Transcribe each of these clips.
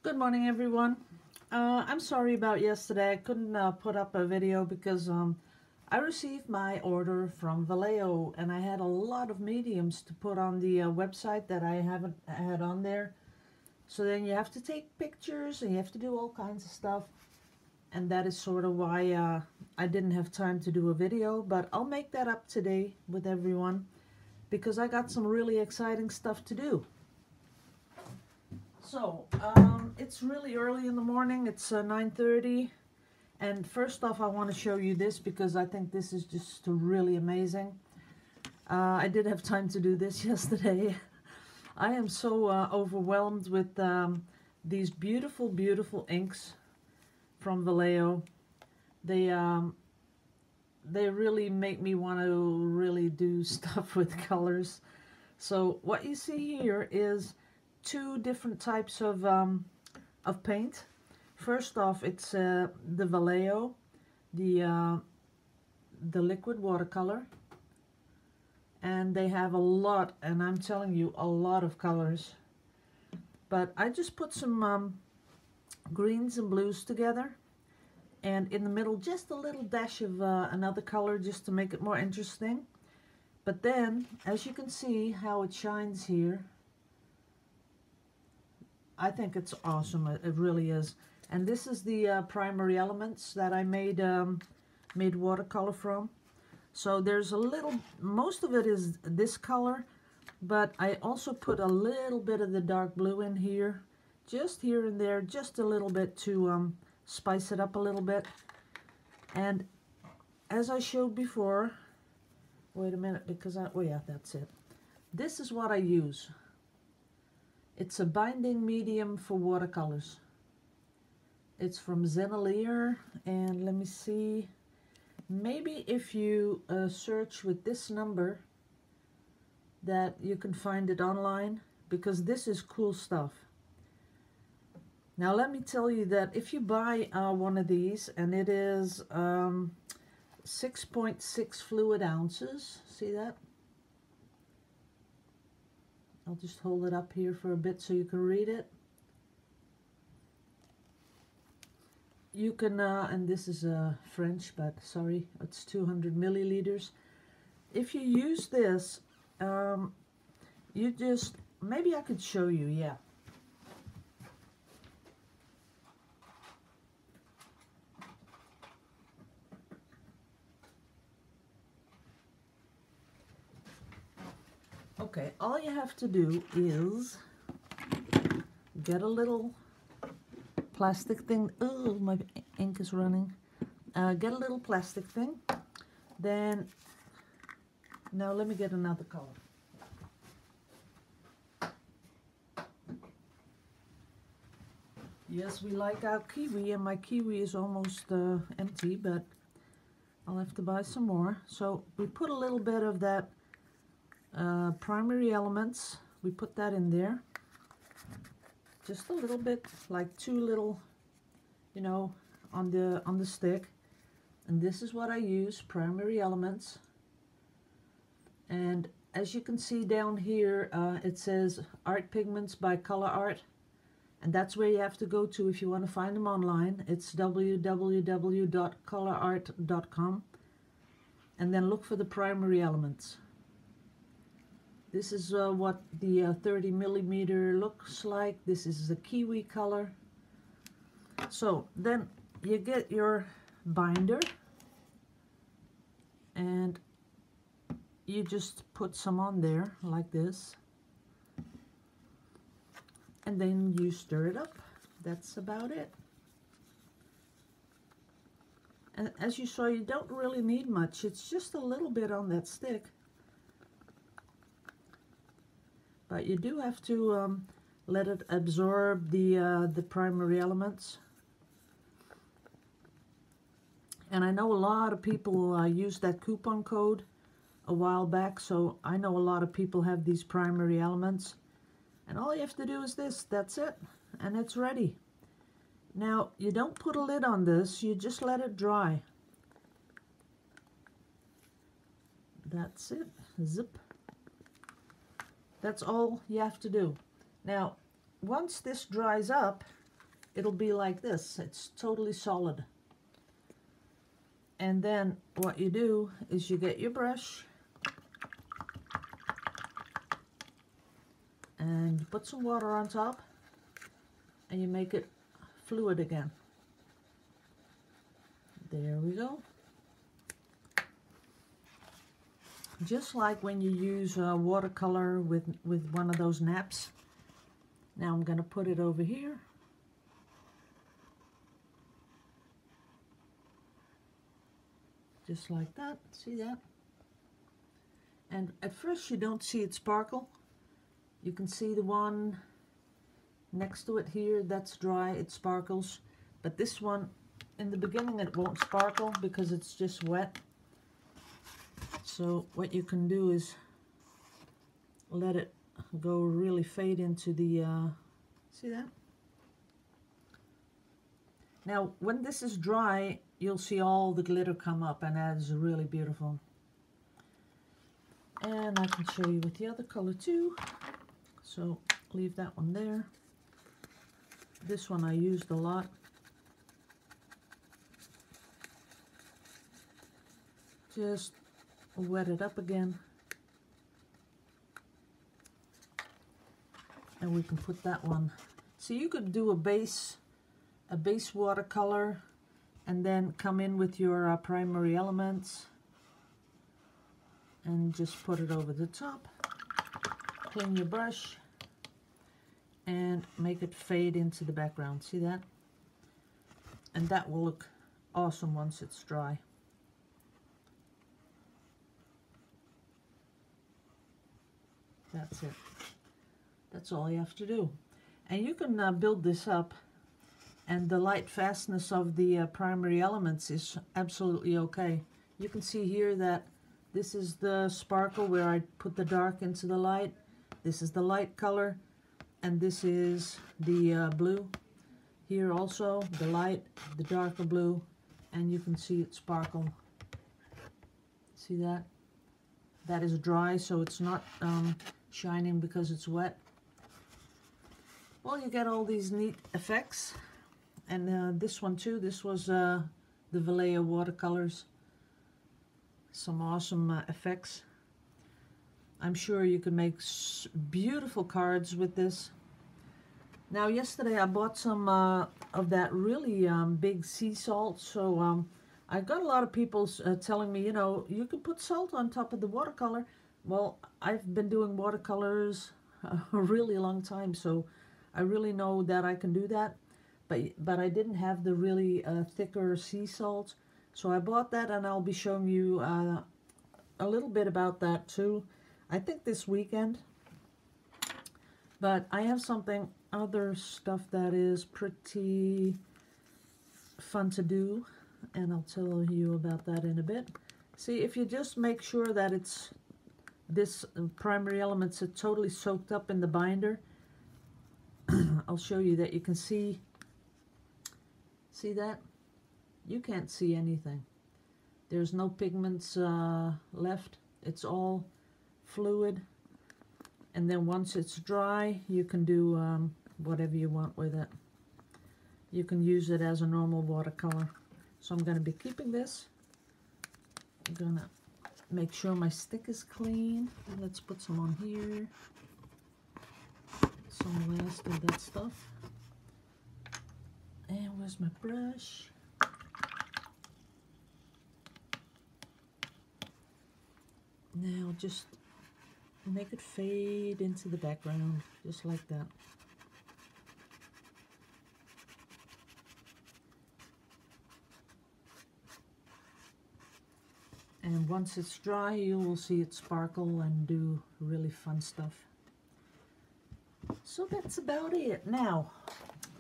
Good morning, everyone. I'm sorry about yesterday. I couldn't put up a video because I received my order from Vallejo and I had a lot of mediums to put on the website that I haven't had on there. So then you have to take pictures and you have to do all kinds of stuff. And that is sort of why I didn't have time to do a video, but I'll make that up today with everyone because I got some really exciting stuff to do. So, it's really early in the morning. It's 9:30. And first off, I want to show you this because I think this is just really amazing. I did have time to do this yesterday. I am so overwhelmed with these beautiful, beautiful inks from Vallejo. They really make me want to really do stuff with colors. So what you see here is two different types of paint. First off, it's the Vallejo, the liquid watercolor, and they have a lot, and I'm telling you, a lot of colors. But I just put some greens and blues together, and in the middle just a little dash of another color just to make it more interesting. But then, as you can see how it shines here, I think it's awesome. It really is. And this is the primary elements that I made watercolor from. So there's a little, most of it is this color, but I also put a little bit of the dark blue in here, just here and there, just a little bit to spice it up a little bit. And as I showed before, wait a minute, because oh yeah, that's it. This is what I use. It's a binding medium for watercolors. It's from Zenalier, and let me see, maybe if you search with this number that you can find it online, because this is cool stuff. Now let me tell you that if you buy one of these, and it is 6.6 fluid ounces, see that? I'll just hold it up here for a bit so you can read it. You can, and this is French, but sorry, it's 200 milliliters. If you use this, you just, maybe I could show you, yeah. Okay, all you have to do is get a little plastic thing. Oh, my ink is running. Get a little plastic thing. Then, now let me get another color. Yes, we like our kiwi, and my kiwi is almost empty, but I'll have to buy some more. So we put a little bit of that primary elements. We put that in there. Just a little bit, like two little, you know, on the stick. And this is what I use, primary elements. And as you can see down here, it says Art Pigments by Color Art. And that's where you have to go to if you want to find them online. It's www.colorart.com. And then look for the primary elements. This is what the 30 millimeter looks like. This is the kiwi color. So then you get your binder and you just put some on there like this. And then you stir it up. That's about it. And as you saw, you don't really need much. It's just a little bit on that stick. But you do have to let it absorb the primary elements. And I know a lot of people used that coupon code a while back, so I know a lot of people have these primary elements. And all you have to do is this, that's it, and it's ready. Now, you don't put a lid on this, you just let it dry. That's it, zip. That's all you have to do. Now, once this dries up, it'll be like this. It's totally solid. And then what you do is you get your brush and you put some water on top and you make it fluid again. There we go. Just like when you use watercolor with one of those naps. Now I'm going to put it over here. Just like that. See that? And at first you don't see it sparkle. You can see the one next to it here, that's dry, it sparkles. But this one, in the beginning it won't sparkle because it's just wet. So what you can do is let it go really fade into the, see that? Now when this is dry, you'll see all the glitter come up, and that is really beautiful. And I can show you with the other color too. So leave that one there. This one I used a lot. Just wet it up again. And we can put that one. So you could do a base watercolor and then come in with your primary elements and just put it over the top. Clean your brush and make it fade into the background. See that? And that will look awesome once it's dry. That's it. That's all you have to do. And you can build this up, and the light fastness of the primary elements is absolutely okay. You can see here that this is the sparkle where I put the dark into the light. This is the light color, and this is the blue. Here also, the light, the darker blue, and you can see it sparkle. See that? That is dry, so it's not shining because it's wet. Well, you get all these neat effects. And this one too, this was the Vallejo watercolors. Some awesome effects. I'm sure you could make beautiful cards with this. Now yesterday I bought some of that really big sea salt. So I got a lot of people telling me, you know, you can put salt on top of the watercolor. Well, I've been doing watercolors a really long time, so I really know that I can do that. But I didn't have the really thicker sea salt. So I bought that, and I'll be showing you a little bit about that too. I think this weekend. But I have something, other stuff that is pretty fun to do. And I'll tell you about that in a bit. See, if you just make sure that it's this primary elements are totally soaked up in the binder, I'll show you that you can see that? You can't see anything. There's no pigments left. It's all fluid. And then once it's dry, you can do whatever you want with it. You can use it as a normal watercolor. So I'm going to be keeping this. I'm going to make sure my stick is clean. Let's put some on here. Some last of that stuff. And where's my brush? Now just make it fade into the background, just like that. And once it's dry, you will see it sparkle and do really fun stuff. So that's about it. Now,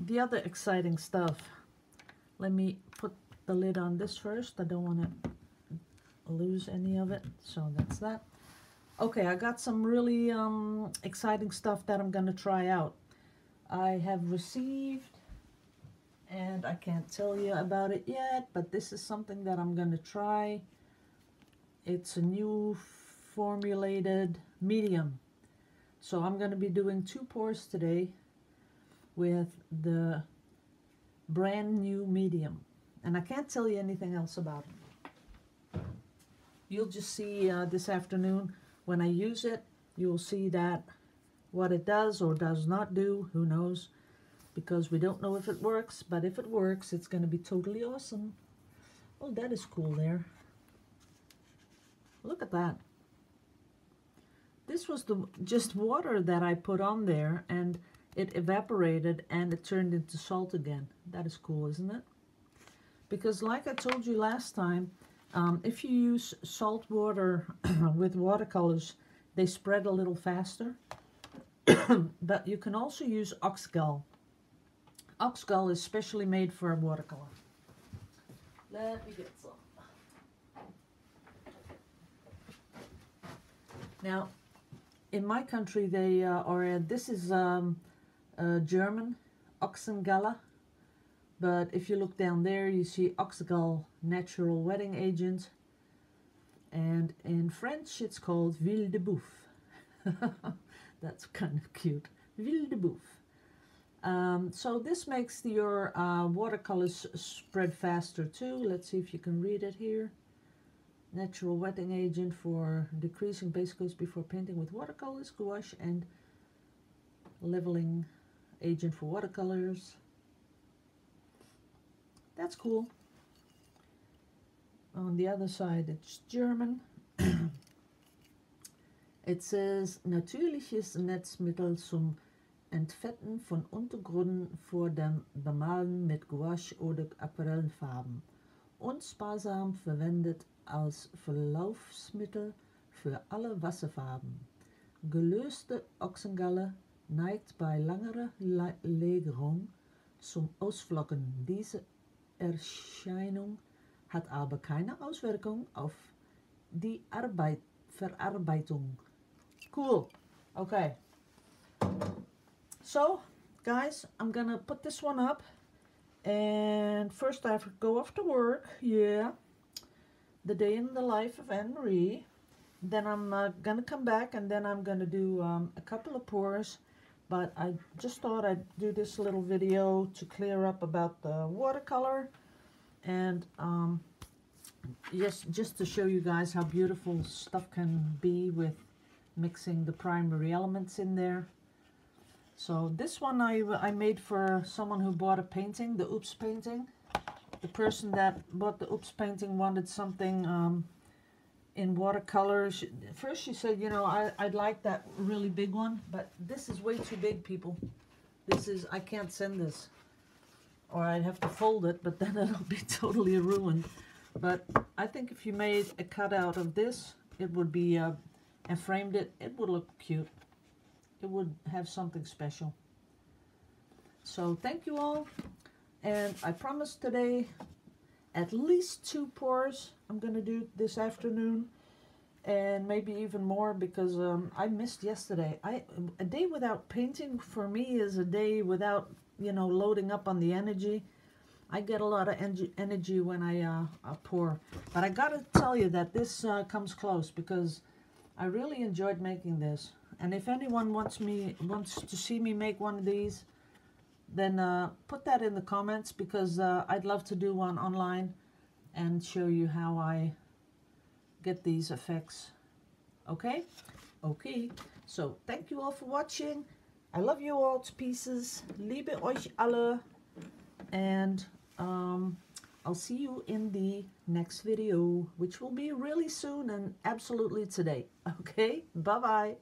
the other exciting stuff. Let me put the lid on this first. I don't want to lose any of it. So that's that. Okay, I got some really exciting stuff that I'm going to try out. I have received, and I can't tell you about it yet, but this is something that I'm going to try. It's a new formulated medium. So I'm going to be doing 2 pours today with the brand new medium. And I can't tell you anything else about it. You'll just see this afternoon when I use it, you'll see that what it does or does not do, who knows, because we don't know if it works, but if it works, it's going to be totally awesome. Oh, that is cool there. Look at that. This was just water that I put on there, and it evaporated and it turned into salt again. That is cool, isn't it? Because like I told you last time, if you use salt water with watercolors, they spread a little faster. But you can also use oxgall. Oxgall is specially made for a watercolor. Let me get some. Now, in my country, they this is German, Oxengalle. But if you look down there, you see Oxgall natural wetting agent. And in French, it's called Ville de Bouffe. That's kind of cute. Ville de Bouffe. So this makes your watercolors spread faster too. Let's see if you can read it here. Natural wetting agent for decreasing base coats before painting with watercolors, gouache, and leveling agent for watercolors. That's cool. On the other side, it's German. It says, natürliches Netzmittel zum Entfetten von Untergründen vor dem Bemalen mit Gouache oder Aquarellfarben und sparsam verwendet als Verlaufsmittel für alle Wasserfarben. Gelöste Oxengalle neigt bei langerer Lagerung zum Ausflocken. Diese Erscheinung hat aber keine Auswirkung auf die Verarbeitung. Cool. Okay. So, guys, I'm gonna put this one up. And first I have to go off to work. Yeah. The day in the life of Annemarie. Then I'm gonna come back and then I'm gonna do a couple of pours. But I just thought I'd do this little video to clear up about the watercolor. And just to show you guys how beautiful stuff can be with mixing the primary elements in there. So this one I made for someone who bought a painting, the Oops painting. The person that bought the Oops painting wanted something in watercolors. First she said, you know, I'd like that really big one, but this is way too big, people. This is, I can't send this. Or I'd have to fold it, but then it'll be totally ruined. But I think if you made a cutout of this, it would be, and framed it, it would look cute. It would have something special. So thank you all. And I promised today at least 2 pours I'm going to do this afternoon. And maybe even more because I missed yesterday. A day without painting for me is a day without, you know, loading up on the energy. I get a lot of energy when I pour. But I gotta tell you that this comes close because I really enjoyed making this. And if anyone wants to see me make one of these, then put that in the comments because I'd love to do one online and show you how I get these effects. Okay? Okay. So thank you all for watching. I love you all to pieces. Liebe euch alle. And I'll see you in the next video, which will be really soon and absolutely today. Okay? Bye-bye.